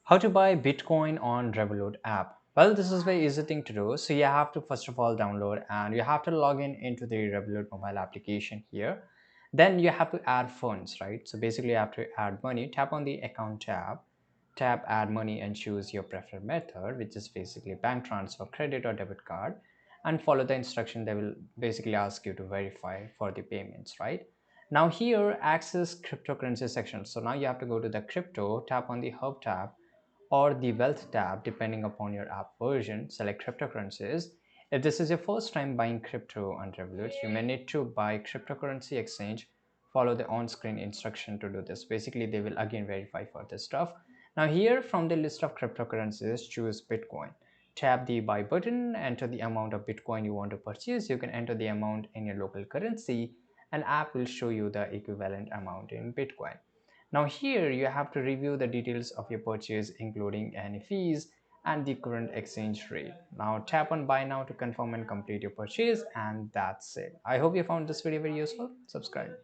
How to buy Bitcoin on Revolut app? Well, this is very easy thing to do. So you have to first of all download and you have to log in into the Revolut mobile application here. Then you have to add funds, right? So basically you have to add money. Tap on the account tab, tap add money and choose your preferred method, which is basically bank transfer, credit or debit card, and follow the instruction. They will basically ask you to verify for the payments, right? Now here access cryptocurrency section. So now you have to go to the crypto, tap on the hub tab or the wealth tab depending upon your app version. Select cryptocurrencies. If this is your first time buying crypto on Revolut, you may need to buy cryptocurrency exchange. Follow the on-screen instruction to do this. Basically they will again verify for this stuff. Now here from the list of cryptocurrencies, choose Bitcoin. Tap the buy button, enter the amount of Bitcoin you want to purchase. You can enter the amount in your local currency and app will show you the equivalent amount in Bitcoin. Now here you have to review the details of your purchase including any fees and the current exchange rate. Now tap on buy now to confirm and complete your purchase, and that's it. I hope you found this video very useful. Subscribe.